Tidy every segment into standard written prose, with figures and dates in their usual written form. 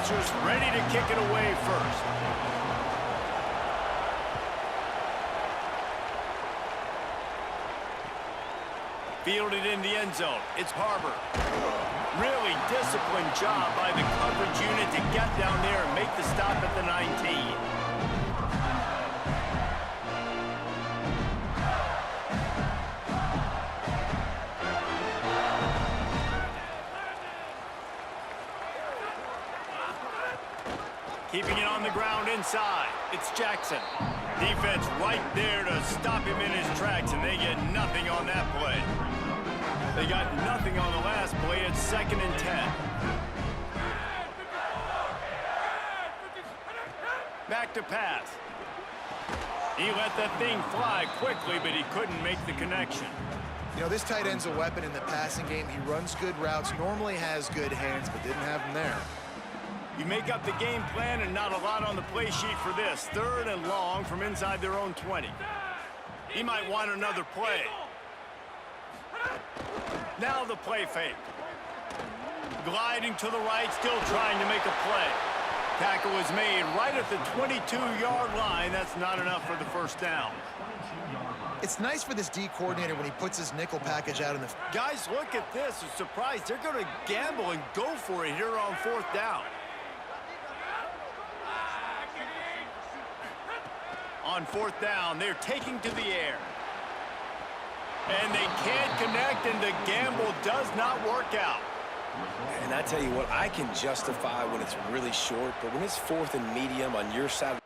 Pacers ready to kick it away first. Fielded in the end zone. It's Harbor. Really disciplined job by the coverage unit to get down there and make the stop at the 19. Keeping it on the ground inside. It's Jackson. Defense right there to stop him in his tracks, and they get nothing on that play. They got nothing on the last play. It's 2nd and 10. Back to pass. He let that thing fly quickly, but he couldn't make the connection. You know, this tight end's a weapon in the passing game. He runs good routes, normally has good hands, but didn't have them there. You make up the game plan and not a lot on the play sheet for this. 3rd and long from inside their own 20. He might want another play. Now the play fake. Gliding to the right, still trying to make a play. Tackle was made right at the 22-yard line. That's not enough for the first down. It's nice for this D coordinator when he puts his nickel package out in the... Guys, look at this. I'm surprised. They're going to gamble and go for it here on 4th down. On 4th down, they're taking to the air. And they can't connect, and the gamble does not work out. And I tell you what, I can justify when it's really short, but when it's 4th and medium on your side...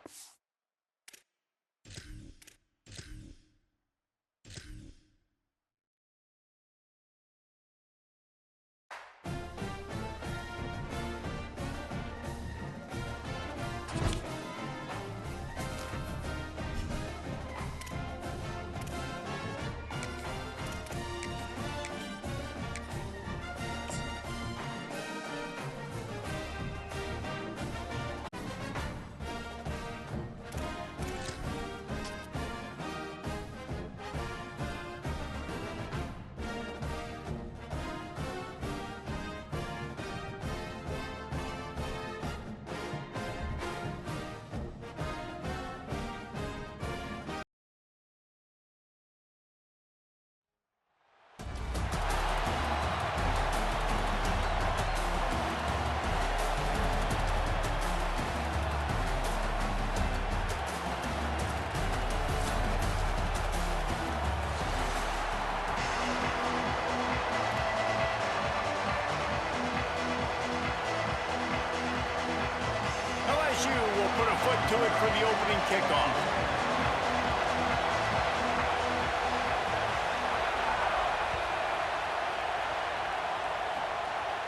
Will put a foot to it for the opening kickoff.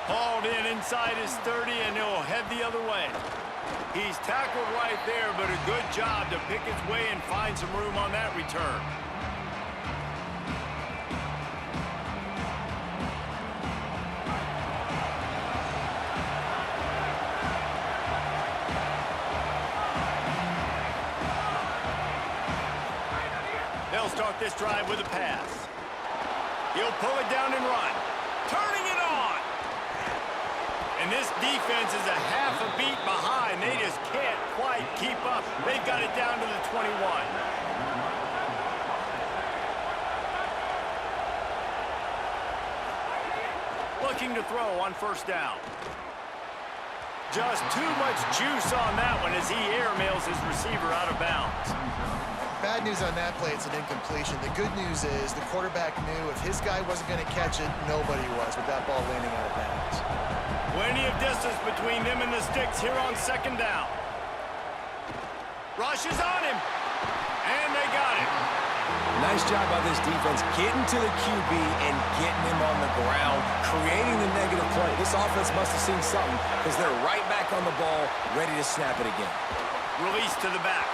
Hauled in inside his 30, and he'll head the other way. He's tackled right there, but a good job to pick his way and find some room on that return. Start this drive with a pass. He'll pull it down and run. Turning it on. And this defense is a half a beat behind. They just can't quite keep up. They've got it down to the 21. Looking to throw on 1st down. Just too much juice on that one as he airmails his receiver out of bounds. Bad news on that play, it's an incompletion. The good news is the quarterback knew if his guy wasn't going to catch it, nobody was with that ball landing out of bounds. Plenty of distance between them and the sticks here on 2nd down. Rush is on him, and they got him. Nice job by this defense getting to the QB and getting him on the ground, creating the negative play. This offense must have seen something because they're right back on the ball, ready to snap it again. Release to the back.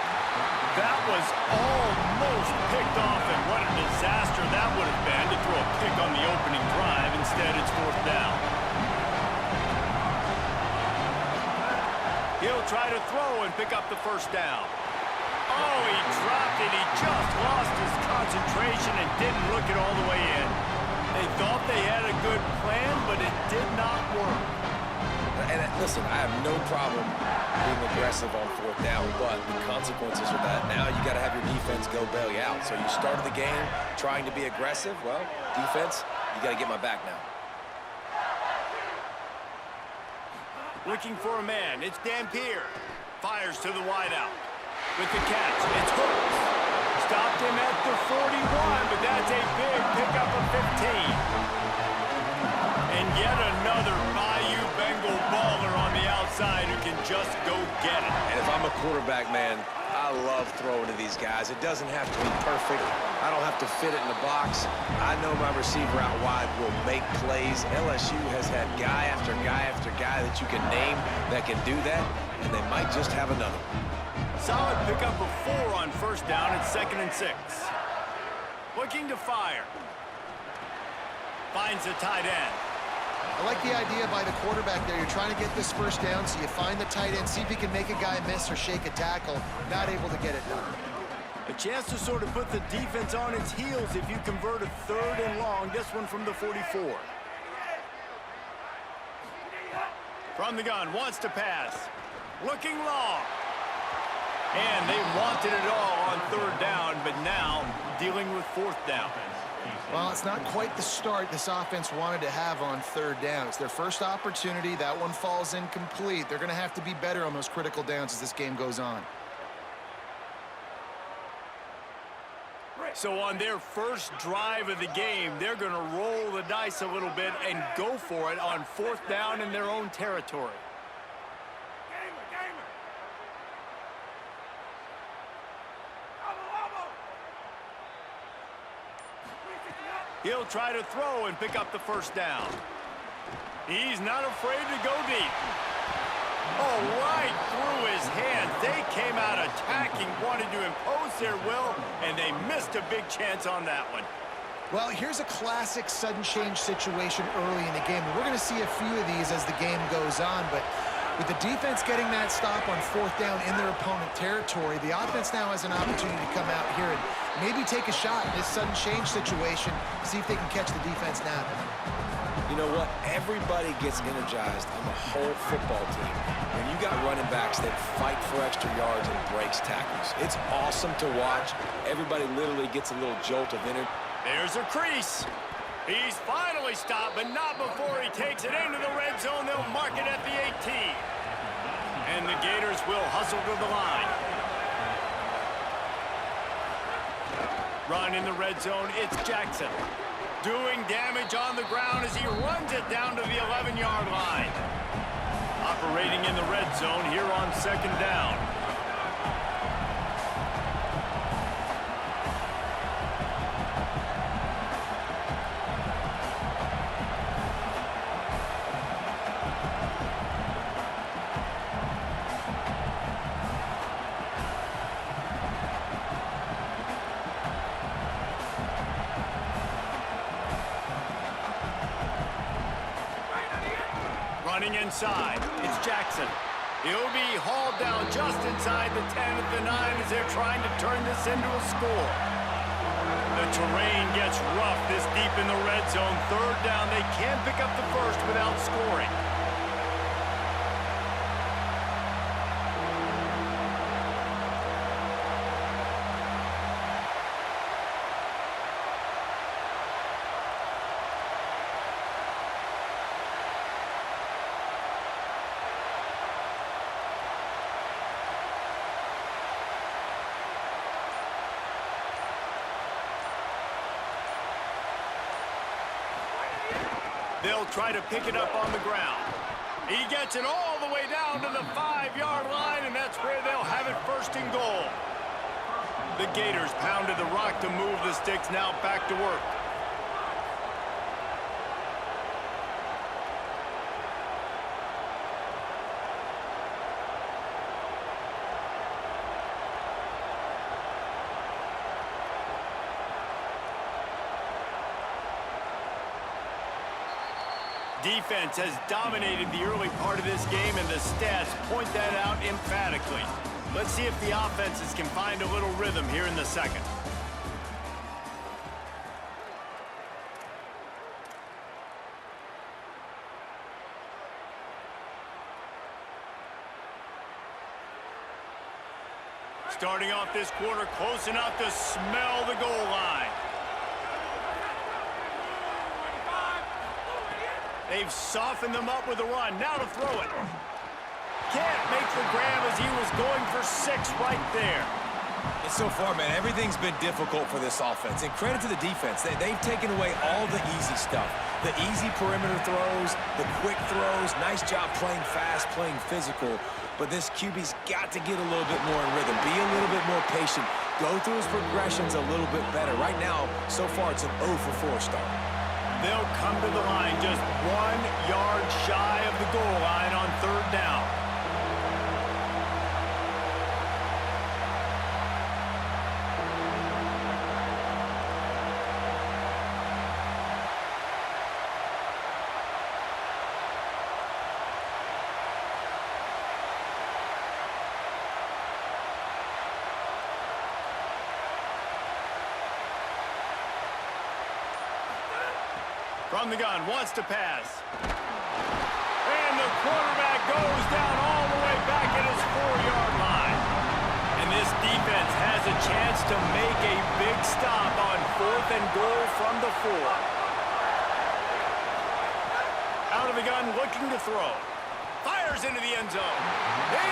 That was almost picked off, and what a disaster that would have been to throw a pick on the opening drive. Instead, it's 4th down. He'll try to throw and pick up the 1st down. Oh, he dropped it. He just lost his concentration and didn't look it all the way in. They thought they had a good plan, but it did not work. And listen, I have no problem being aggressive on fourth down, but the consequences of that, now you got to have your defense go bail you out. So you started the game trying to be aggressive. Well, defense, you got to get my back now. Looking for a man. It's Dampier. Fires to the wideout. With the catch, it's Hurts. Stopped him at the 41, but that's a big pickup of 15. And yet another Bayou Bengal baller on the outside who can just go get it. And if I'm a quarterback, man, I love throwing to these guys. It doesn't have to be perfect. I don't have to fit it in the box. I know my receiver out wide will make plays. LSU has had guy after guy after guy that you can name that can do that, and they might just have another. Solid pickup of 4 on first down at 2nd and 6. Looking to fire. Finds the tight end. I like the idea by the quarterback there. You're trying to get this first down, so you find the tight end, see if he can make a guy miss or shake a tackle. Not able to get it done. A chance to sort of put the defense on its heels if you convert a 3rd and long. This one from the 44. From the gun, wants to pass. Looking long. And they wanted it all on 3rd down, but now dealing with 4th down. Well, it's not quite the start this offense wanted to have on 3rd down. It's their first opportunity. That one falls incomplete. They're going to have to be better on those critical downs as this game goes on. So on their first drive of the game, they're going to roll the dice a little bit and go for it on 4th down in their own territory. He'll try to throw and pick up the first down. He's not afraid to go deep. Oh, right through his hands. They came out attacking, wanted to impose their will, and they missed a big chance on that one. Well, here's a classic sudden change situation early in the game. We're going to see a few of these as the game goes on, but with the defense getting that stop on 4th down in their opponent territory, the offense now has an opportunity to come out here and maybe take a shot in this sudden change situation, see if they can catch the defense napping. You know what? Everybody gets energized on the whole football team when you got running backs that fight for extra yards and breaks tackles. It's awesome to watch. Everybody literally gets a little jolt of energy. There's a crease. He's finally stopped, but not before he takes it into the red zone. They'll mark it at the 18. And the Gators will hustle to the line. Run in the red zone, it's Jackson. Doing damage on the ground as he runs it down to the 11-yard line. Operating in the red zone here on 2nd down. Running inside, it's Jackson. He'll be hauled down just inside the 10 at the 9 as they're trying to turn this into a score. The terrain gets rough this deep in the red zone. 3rd down, they can't pick up the first without scoring. They'll try to pick it up on the ground. He gets it all the way down to the 5-yard line, and that's where they'll have it 1st and goal. The Gators pounded the rock to move the sticks, now back to work. Defense has dominated the early part of this game, and the stats point that out emphatically. Let's see if the offenses can find a little rhythm here in the 2nd. Starting off this quarter close enough to smell the goal line. They've softened them up with a run. Now to throw it. Can't make the grab as he was going for 6 right there. And so far, man, everything's been difficult for this offense. And credit to the defense. They've taken away all the easy stuff. The easy perimeter throws, the quick throws. Nice job playing fast, playing physical. But this QB's got to get a little bit more in rhythm. Be a little bit more patient. Go through his progressions a little bit better. Right now, so far, it's an 0 for 4 start. They'll come to the line just 1 yard shy of the goal line on 3rd down. From the gun, wants to pass. And the quarterback goes down all the way back at his 4-yard line. And this defense has a chance to make a big stop on 4th and goal from the 4. Out of the gun, looking to throw. Fires into the end zone.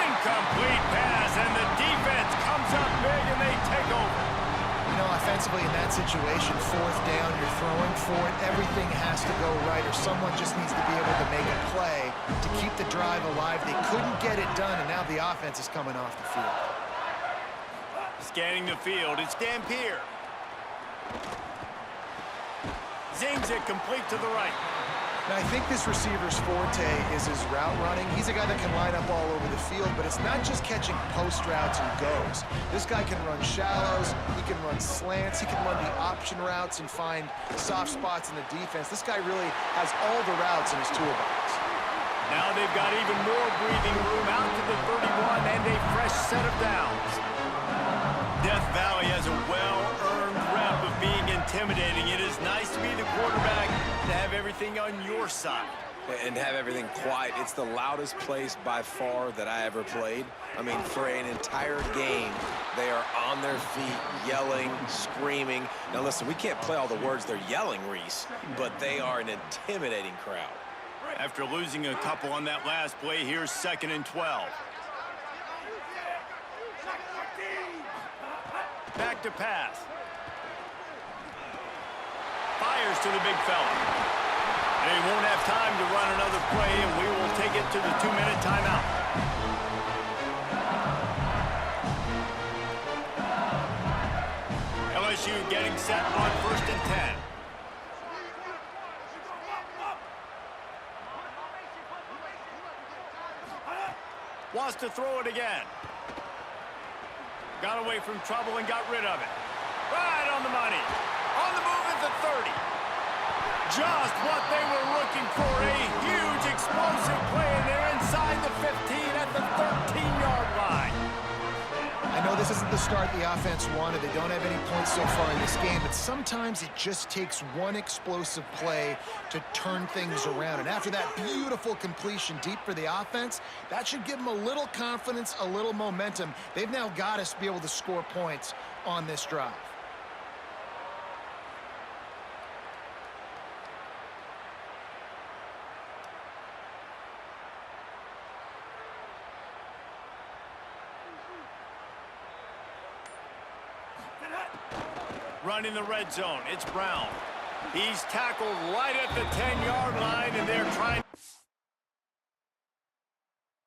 Incomplete pass, and the defense comes up big, and they take over. You know, offensively in that situation, 4th down, you're throwing for it. Everything has to go right, or someone just needs to be able to make a play to keep the drive alive. They couldn't get it done, and now the offense is coming off the field. Scanning the field, it's Dampier. Zings it complete to the right. Now, I think this receiver's forte is his route running. He's a guy that can line up all over the field, but it's not just catching post routes and goes. This guy can run shallows, he can run slants, he can run the option routes and find soft spots in the defense. This guy really has all the routes in his toolbox. Now they've got even more breathing room out to the 31 and a fresh set of downs. Death Valley has a well-earned rep of being intimidating. It is nice to be the quarterback, to have everything on your side. And have everything quiet. It's the loudest place by far that I ever played. I mean, for an entire game, they are on their feet, yelling, screaming. Now listen, we can't play all the words they're yelling, Reese, but they are an intimidating crowd. After losing a couple on that last play, here's 2nd and 12. Back to pass. Fires to the big fella. They won't have time to run another play, and we will take it to the 2-minute timeout. LSU getting set on 1st and 10. Wants to throw it again. Got away from trouble and got rid of it. Right on the money. On the move at the 30. Just what they were looking for. A huge explosive play, and they're inside the 15 at the 13-yard line. I know this isn't the start the offense wanted. They don't have any points so far in this game, but sometimes it just takes one explosive play to turn things around. And after that beautiful completion deep for the offense, that should give them a little confidence, a little momentum. They've now got us to be able to score points on this drive. Running the red zone, it's Brown. He's tackled right at the 10-yard line, and they're trying